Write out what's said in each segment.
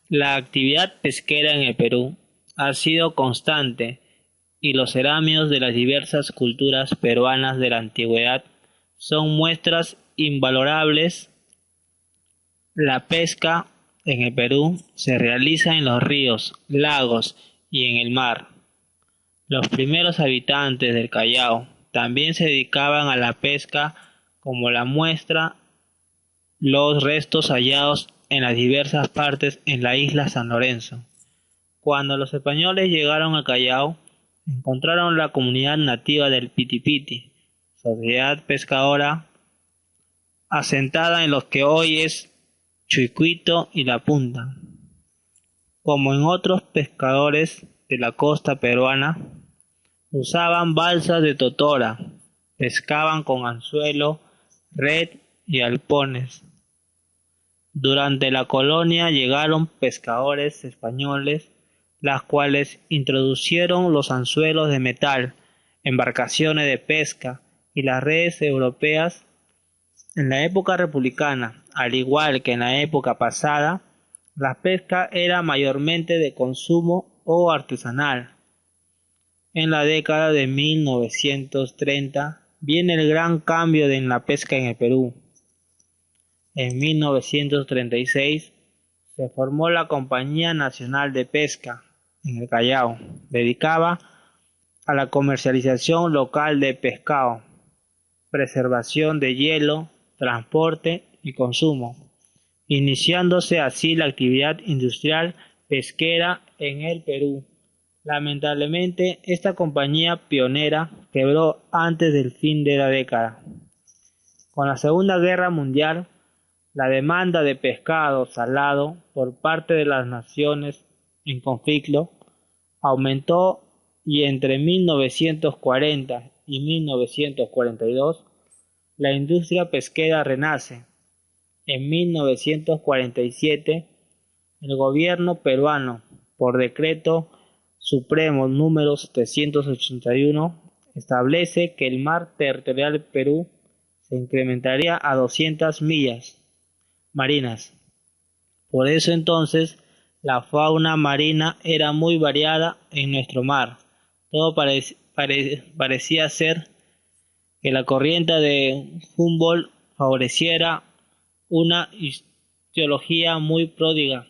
La actividad pesquera en el Perú ha sido constante y los ceramios de las diversas culturas peruanas de la antigüedad son muestras invalorables. La pesca en el Perú se realiza en los ríos, lagos y en el mar. Los primeros habitantes del Callao también se dedicaban a la pesca, como la muestra los restos hallados en las diversas partes en la isla San Lorenzo. Cuando los españoles llegaron al Callao, encontraron la comunidad nativa del Pitipiti, sociedad pescadora asentada en lo que hoy es Chucuito y La Punta. Como en otros pescadores de la costa peruana, usaban balsas de totora, pescaban con anzuelo, red y alpones. Durante la colonia llegaron pescadores españoles, las cuales introdujeron los anzuelos de metal, embarcaciones de pesca y las redes europeas. En la época republicana, al igual que en la época pasada, la pesca era mayormente de consumo o artesanal. En la década de 1930 viene el gran cambio en la pesca en el Perú. En 1936 se formó la Compañía Nacional de Pesca en el Callao, dedicada a la comercialización local de pescado, preservación de hielo, transporte y consumo, iniciándose así la actividad industrial pesquera en el Perú. Lamentablemente, esta compañía pionera quebró antes del fin de la década. Con la Segunda Guerra Mundial, la demanda de pescado salado por parte de las naciones en conflicto aumentó y entre 1940 y 1942 la industria pesquera renace. En 1947 el gobierno peruano, por decreto supremo número 781, establece que el mar territorial del Perú se incrementaría a 200 millas marinas. Por eso entonces la fauna marina era muy variada en nuestro mar. Todo parecía ser que la corriente de Humboldt favoreciera una hidrología muy pródiga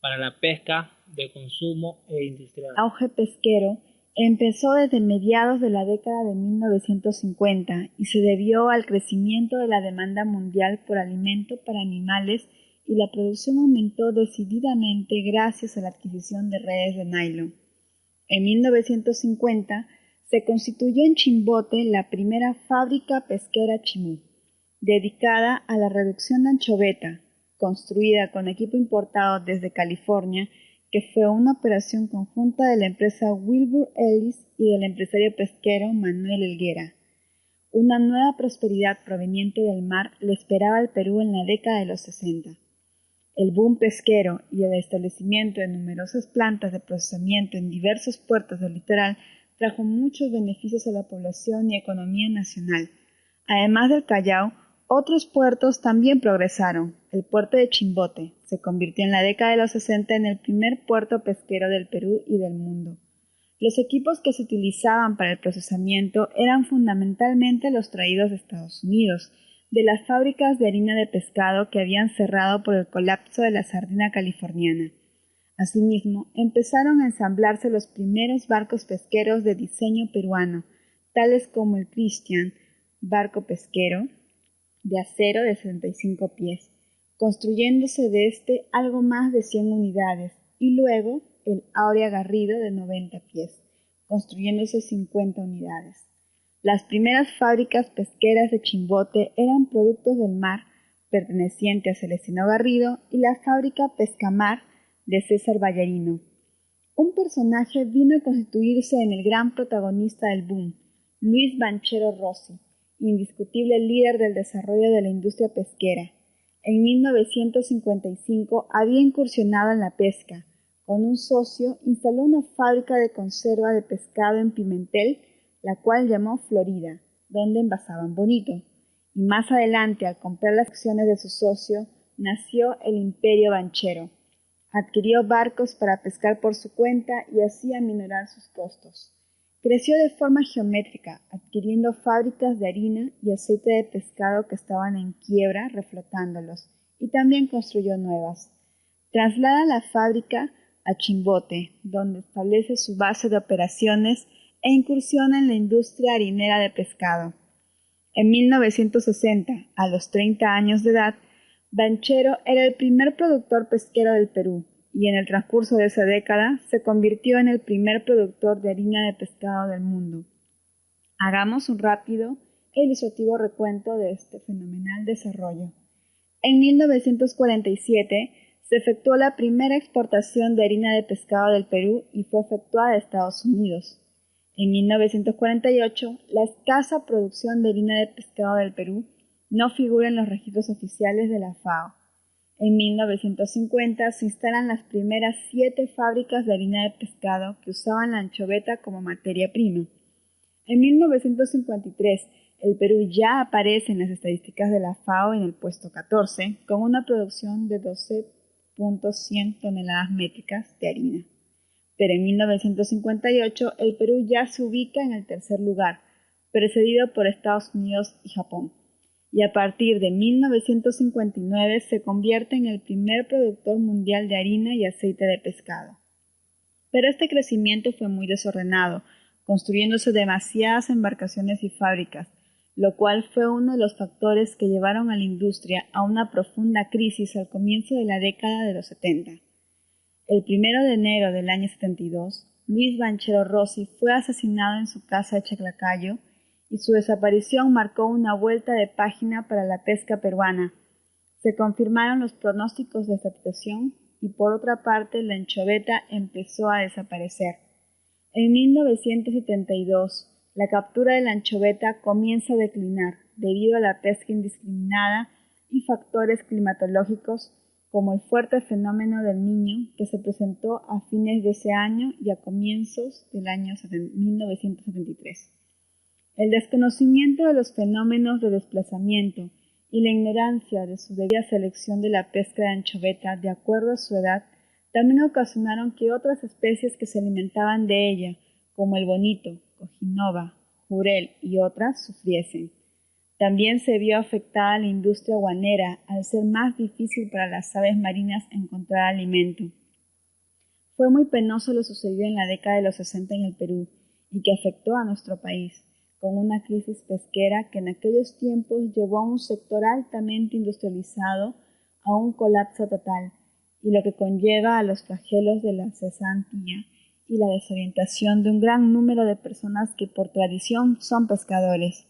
para la pesca de consumo e industrial. El auge pesquero empezó desde mediados de la década de 1950 y se debió al crecimiento de la demanda mundial por alimento para animales, y la producción aumentó decididamente gracias a la adquisición de redes de nylon. En 1950 se constituyó en Chimbote la primera fábrica pesquera Chimú, dedicada a la reducción de anchoveta, construida con equipo importado desde California, que fue una operación conjunta de la empresa Wilbur Ellis y del empresario pesquero Manuel Helguera. Una nueva prosperidad proveniente del mar le esperaba al Perú en la década de los 60. El boom pesquero y el establecimiento de numerosas plantas de procesamiento en diversos puertos del litoral trajo muchos beneficios a la población y economía nacional. Además del Callao, otros puertos también progresaron. El puerto de Chimbote se convirtió en la década de los 60 en el primer puerto pesquero del Perú y del mundo. Los equipos que se utilizaban para el procesamiento eran fundamentalmente los traídos de Estados Unidos, de las fábricas de harina de pescado que habían cerrado por el colapso de la sardina californiana. Asimismo, empezaron a ensamblarse los primeros barcos pesqueros de diseño peruano, tales como el Christian, barco pesquero de acero de 65 pies, construyéndose de este algo más de 100 unidades, y luego el Aurea Garrido de 90 pies, construyéndose 50 unidades. Las primeras fábricas pesqueras de Chimbote eran productos del mar, perteneciente a Celestino Garrido, y la fábrica Pescamar de César Ballarino. Un personaje vino a constituirse en el gran protagonista del boom, Luis Banchero Rossi, indiscutible líder del desarrollo de la industria pesquera. En 1955 había incursionado en la pesca. Con un socio instaló una fábrica de conserva de pescado en Pimentel, la cual llamó Florida, donde envasaban bonito, y más adelante, al comprar las acciones de su socio, nació el Imperio Banchero. Adquirió barcos para pescar por su cuenta y así aminorar sus costos. Creció de forma geométrica, adquiriendo fábricas de harina y aceite de pescado que estaban en quiebra, reflotándolos, y también construyó nuevas. Traslada la fábrica a Chimbote, donde establece su base de operaciones e incursiona en la industria harinera de pescado. En 1960, a los 30 años de edad, Banchero era el primer productor pesquero del Perú y en el transcurso de esa década se convirtió en el primer productor de harina de pescado del mundo. Hagamos un rápido e ilustrativo recuento de este fenomenal desarrollo. En 1947 se efectuó la primera exportación de harina de pescado del Perú y fue efectuada a Estados Unidos. En 1948, la escasa producción de harina de pescado del Perú no figura en los registros oficiales de la FAO. En 1950 se instalan las primeras 7 fábricas de harina de pescado que usaban la anchoveta como materia prima. En 1953, el Perú ya aparece en las estadísticas de la FAO en el puesto 14, con una producción de 12.100 toneladas métricas de harina. Pero en 1958 el Perú ya se ubica en el tercer lugar, precedido por Estados Unidos y Japón. Y a partir de 1959 se convierte en el primer productor mundial de harina y aceite de pescado. Pero este crecimiento fue muy desordenado, construyéndose demasiadas embarcaciones y fábricas, lo cual fue uno de los factores que llevaron a la industria a una profunda crisis al comienzo de la década de los 70. El 1 de enero del año 72, Luis Banchero Rossi fue asesinado en su casa de Chaclacayo y su desaparición marcó una vuelta de página para la pesca peruana. Se confirmaron los pronósticos de esta situación y por otra parte la anchoveta empezó a desaparecer. En 1972, la captura de la anchoveta comienza a declinar debido a la pesca indiscriminada y factores climatológicos como el fuerte fenómeno del Niño que se presentó a fines de ese año y a comienzos del año 1973. El desconocimiento de los fenómenos de desplazamiento y la ignorancia de su debida selección de la pesca de anchoveta de acuerdo a su edad también ocasionaron que otras especies que se alimentaban de ella, como el bonito, cojinova, jurel y otras, sufriesen. También se vio afectada la industria aguanera al ser más difícil para las aves marinas encontrar alimento. Fue muy penoso lo sucedido en la década de los 60 en el Perú y que afectó a nuestro país, con una crisis pesquera que en aquellos tiempos llevó a un sector altamente industrializado a un colapso total y lo que conlleva a los flagelos de la cesantía y la desorientación de un gran número de personas que por tradición son pescadores.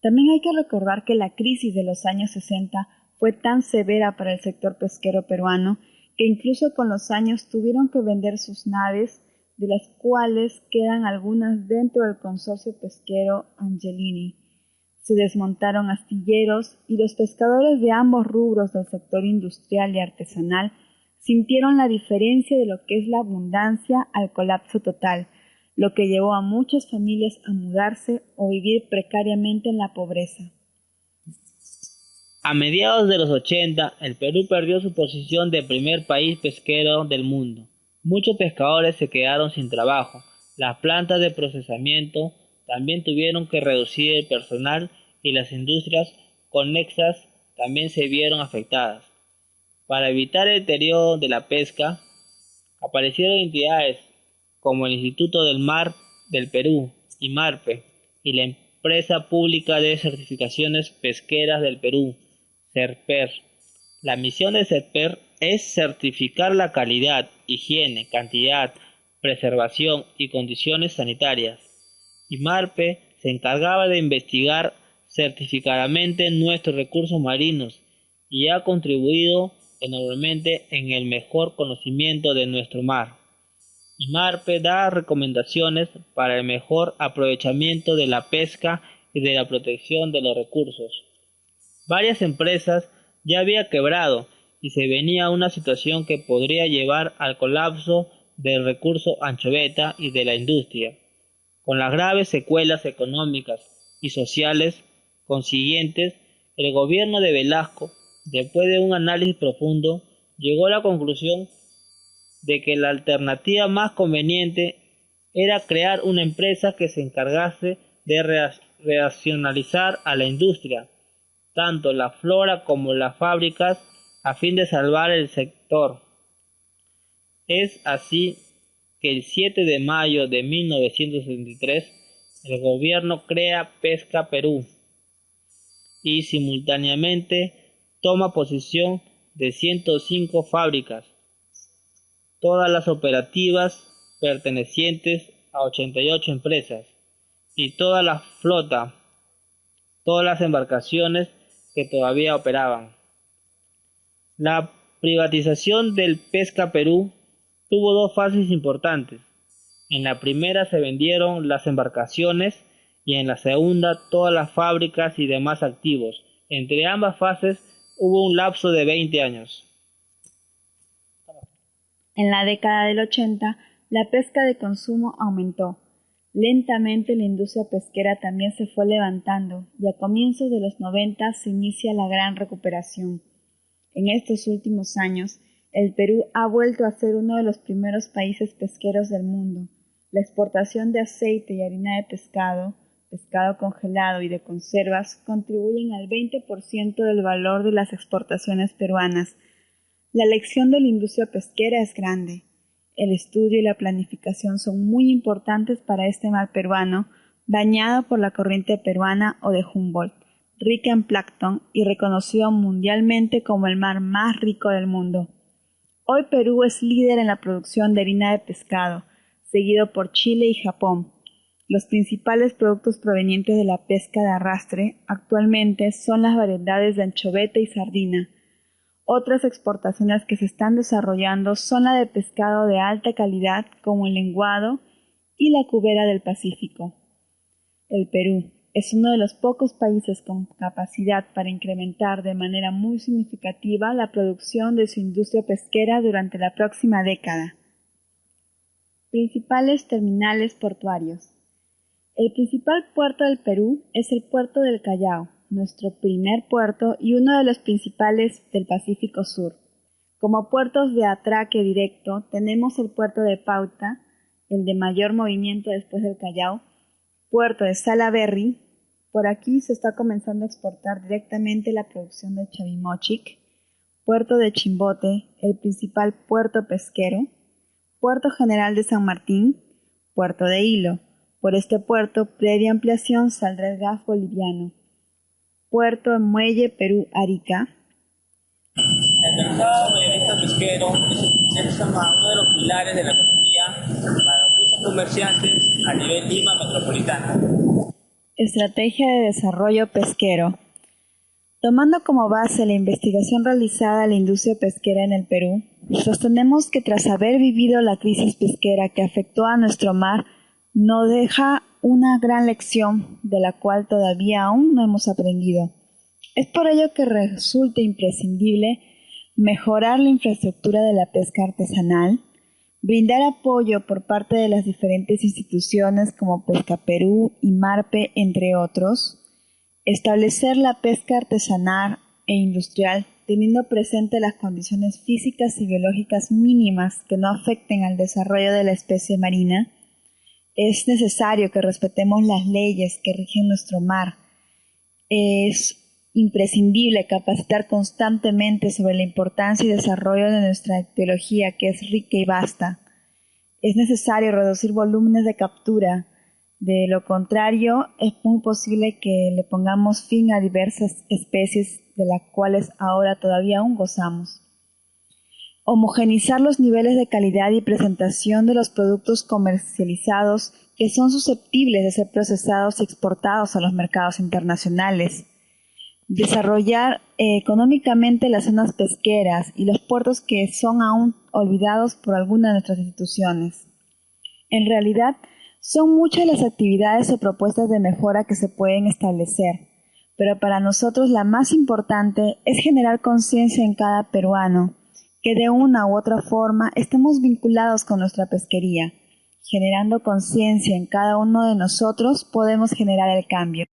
También hay que recordar que la crisis de los años 60 fue tan severa para el sector pesquero peruano que incluso con los años tuvieron que vender sus naves, de las cuales quedan algunas dentro del consorcio pesquero Angelini. Se desmontaron astilleros y los pescadores de ambos rubros del sector industrial y artesanal sintieron la diferencia de lo que es la abundancia al colapso total, lo que llevó a muchas familias a mudarse o vivir precariamente en la pobreza. A mediados de los 80, el Perú perdió su posición de primer país pesquero del mundo. Muchos pescadores se quedaron sin trabajo. Las plantas de procesamiento también tuvieron que reducir el personal y las industrias conexas también se vieron afectadas. Para evitar el deterioro de la pesca, aparecieron entidades como el Instituto del Mar del Perú, IMARPE, y la Empresa Pública de Certificaciones Pesqueras del Perú, CERPER. La misión de CERPER es certificar la calidad, higiene, cantidad, preservación y condiciones sanitarias. IMARPE se encargaba de investigar certificadamente nuestros recursos marinos y ha contribuido enormemente en el mejor conocimiento de nuestro mar. IMARPE da recomendaciones para el mejor aprovechamiento de la pesca y de la protección de los recursos. Varias empresas ya habían quebrado y se venía una situación que podría llevar al colapso del recurso anchoveta y de la industria, con las graves secuelas económicas y sociales consiguientes El gobierno de Velasco, después de un análisis profundo, llegó a la conclusión de que la alternativa más conveniente era crear una empresa que se encargase de racionalizar a la industria, tanto la flora como las fábricas, a fin de salvar el sector. Es así que el 7 de mayo de 1963 el gobierno crea Pesca Perú y simultáneamente toma posesión de 105 fábricas, todas las operativas pertenecientes a 88 empresas y toda la flota, todas las embarcaciones que todavía operaban. La privatización del Pesca Perú tuvo dos fases importantes. En la primera se vendieron las embarcaciones y en la segunda todas las fábricas y demás activos. Entre ambas fases hubo un lapso de 20 años. En la década del 80, la pesca de consumo aumentó. Lentamente la industria pesquera también se fue levantando y a comienzos de los 90 se inicia la gran recuperación. En estos últimos años, el Perú ha vuelto a ser uno de los primeros países pesqueros del mundo. La exportación de aceite y harina de pescado, pescado congelado y de conservas contribuyen al 20% del valor de las exportaciones peruanas. La lección de la industria pesquera es grande. El estudio y la planificación son muy importantes para este mar peruano, bañado por la corriente peruana o de Humboldt, rica en plancton y reconocido mundialmente como el mar más rico del mundo. Hoy Perú es líder en la producción de harina de pescado, seguido por Chile y Japón. Los principales productos provenientes de la pesca de arrastre actualmente son las variedades de anchoveta y sardina. Otras exportaciones que se están desarrollando son la de pescado de alta calidad como el lenguado y la cubera del Pacífico. El Perú es uno de los pocos países con capacidad para incrementar de manera muy significativa la producción de su industria pesquera durante la próxima década. Principales terminales portuarios. El principal puerto del Perú es el puerto del Callao, nuestro primer puerto y uno de los principales del Pacífico Sur. Como puertos de atraque directo tenemos el puerto de Pauta, el de mayor movimiento después del Callao, puerto de Salaberry. Por aquí se está comenzando a exportar directamente la producción de Chavimochic, puerto de Chimbote, el principal puerto pesquero, puerto general de San Martín, puerto de Hilo. Por este puerto, previa ampliación, saldrá el gas boliviano. Puerto en Muelle Perú-Arica. El mercado mayorista pesquero es uno de los pilares de la economía para muchos comerciantes a nivel Lima metropolitana. Estrategia de desarrollo pesquero. Tomando como base la investigación realizada en la industria pesquera en el Perú, sostenemos que tras haber vivido la crisis pesquera que afectó a nuestro mar, nos deja una gran lección de la cual todavía aún no hemos aprendido. Es por ello que resulta imprescindible mejorar la infraestructura de la pesca artesanal, brindar apoyo por parte de las diferentes instituciones como Pesca Perú y Marpe, entre otros, establecer la pesca artesanal e industrial teniendo presente las condiciones físicas y biológicas mínimas que no afecten al desarrollo de la especie marina. Es necesario que respetemos las leyes que rigen nuestro mar. Es imprescindible capacitar constantemente sobre la importancia y desarrollo de nuestra ictiología, que es rica y vasta. Es necesario reducir volúmenes de captura. De lo contrario, es muy posible que le pongamos fin a diversas especies de las cuales ahora todavía aún gozamos. Homogeneizar los niveles de calidad y presentación de los productos comercializados que son susceptibles de ser procesados y exportados a los mercados internacionales. Desarrollar económicamente las zonas pesqueras y los puertos que son aún olvidados por algunas de nuestras instituciones. En realidad, son muchas las actividades o propuestas de mejora que se pueden establecer, pero para nosotros la más importante es generar conciencia en cada peruano, que de una u otra forma estemos vinculados con nuestra pesquería. Generando conciencia en cada uno de nosotros podemos generar el cambio.